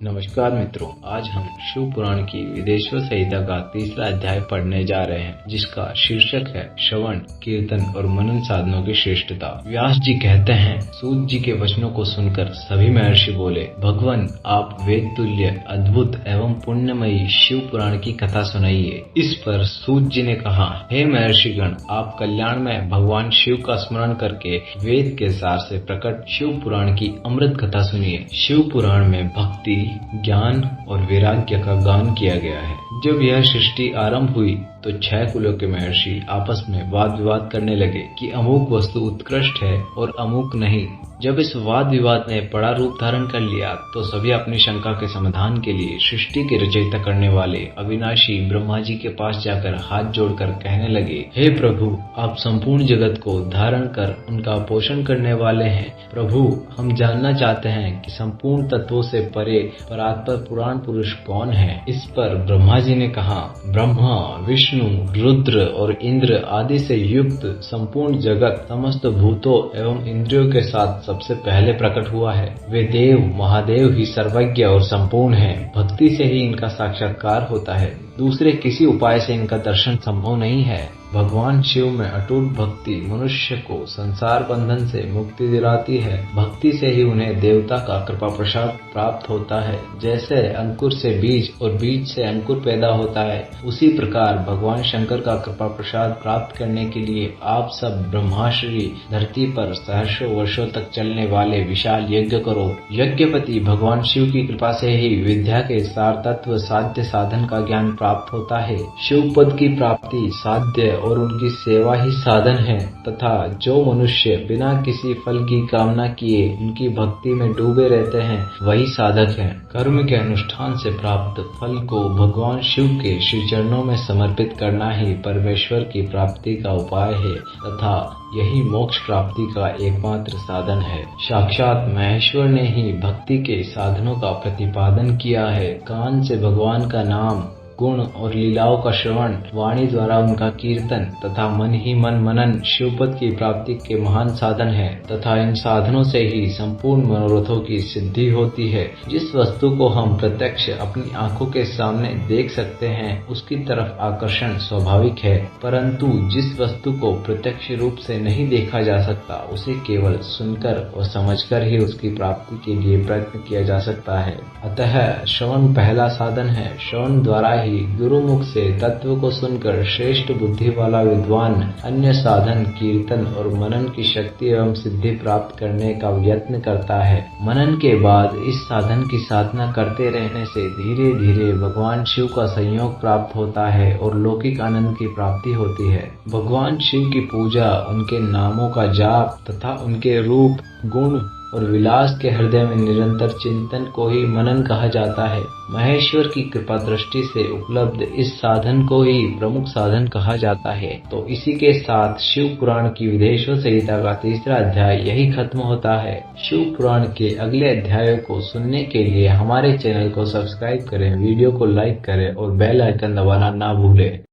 नमस्कार मित्रों, आज हम शिव पुराण की विदेश्वर संहिता का तीसरा अध्याय पढ़ने जा रहे हैं, जिसका शीर्षक है श्रवण, कीर्तन और मनन साधनों की श्रेष्ठता। व्यास जी कहते हैं, सूत जी के वचनों को सुनकर सभी महर्षि बोले, भगवान आप वेद तुल्य अद्भुत एवं पुण्यमयी शिव पुराण की कथा सुनाइए। इस पर सूत जी ने कहा, हे महर्षिगण, आप कल्याण में भगवान शिव का स्मरण करके वेद के सार से प्रकट शिव पुराण की अमृत कथा सुनिए। शिव पुराण में भक्ति, ज्ञान और वैराग्य का गान किया गया है। जब यह सृष्टि आरंभ हुई तो 6 कुलों के महर्षि आपस में वाद विवाद करने लगे कि अमुक वस्तु उत्कृष्ट है और अमुक नहीं। जब इस वाद विवाद ने बड़ा रूप धारण कर लिया तो सभी अपनी शंका के समाधान के लिए सृष्टि के रचयिता करने वाले अविनाशी ब्रह्मा जी के पास जाकर हाथ जोड़कर कहने लगे, हे प्रभु, आप संपूर्ण जगत को धारण कर उनका पोषण करने वाले हैं। प्रभु, हम जानना चाहते हैं कि संपूर्ण तत्वों से परे परात्पर पुराण पुरुष कौन है। इस पर ब्रह्मा जी ने कहा, ब्रह्मा, विष्णु, रुद्र और इंद्र आदि से युक्त संपूर्ण जगत समस्त भूतों एवं इंद्रियों के साथ सबसे पहले प्रकट हुआ है। वे देव महादेव ही सर्वज्ञ और संपूर्ण हैं। भक्ति से ही इनका साक्षात्कार होता है, दूसरे किसी उपाय से इनका दर्शन संभव नहीं है। भगवान शिव में अटूट भक्ति मनुष्य को संसार बंधन से मुक्ति दिलाती है। भक्ति से ही उन्हें देवता का कृपा प्रसाद प्राप्त होता है। जैसे अंकुर से बीज और बीज से अंकुर पैदा होता है, उसी प्रकार भगवान शंकर का कृपा प्रसाद प्राप्त करने के लिए आप सब ब्रह्माश्री धरती पर सहस्रों वर्षों तक चलने वाले विशाल यज्ञ करो। यज्ञपति भगवान शिव की कृपा से ही विद्या के सार तत्व साध्य साधन का ज्ञान प्राप्त होता है। शिव पद की प्राप्ति साध्य और उनकी सेवा ही साधन है, तथा जो मनुष्य बिना किसी फल की कामना किए उनकी भक्ति में डूबे रहते हैं, वही साधक हैं। कर्म के अनुष्ठान से प्राप्त फल को भगवान शिव के श्री चरणों में समर्पित करना ही परमेश्वर की प्राप्ति का उपाय है, तथा यही मोक्ष प्राप्ति का एकमात्र साधन है। साक्षात महेश्वर ने ही भक्ति के साधनों का प्रतिपादन किया है। कान से भगवान का नाम, गुण और लीलाओं का श्रवण, वाणी द्वारा उनका कीर्तन तथा मन ही मन मनन शिवपद की प्राप्ति के महान साधन है, तथा इन साधनों से ही संपूर्ण मनोरथों की सिद्धि होती है। जिस वस्तु को हम प्रत्यक्ष अपनी आंखों के सामने देख सकते हैं, उसकी तरफ आकर्षण स्वाभाविक है, परंतु जिस वस्तु को प्रत्यक्ष रूप से नहीं देखा जा सकता, उसे केवल सुनकर और समझकर ही उसकी प्राप्ति के लिए प्रयत्न किया जा सकता है। अतः श्रवण पहला साधन है। श्रवण द्वारा गुरुमुख से तत्व को सुनकर श्रेष्ठ बुद्धि वाला विद्वान अन्य साधन कीर्तन और मनन की शक्ति एवं सिद्धि प्राप्त करने का यत्न करता है। मनन के बाद इस साधन की साधना करते रहने से धीरे धीरे भगवान शिव का संयोग प्राप्त होता है और लौकिक आनंद की प्राप्ति होती है। भगवान शिव की पूजा, उनके नामों का जाप तथा उनके रूप, गुण और विलास के हृदय में निरंतर चिंतन को ही मनन कहा जाता है। महेश्वर की कृपा दृष्टि से उपलब्ध इस साधन को ही प्रमुख साधन कहा जाता है। तो इसी के साथ शिव पुराण की विदेश्वर संहिता का तीसरा अध्याय यही खत्म होता है। शिव पुराण के अगले अध्यायों को सुनने के लिए हमारे चैनल को सब्सक्राइब करें, वीडियो को लाइक करें और बेल आइकन दबाना ना भूलें।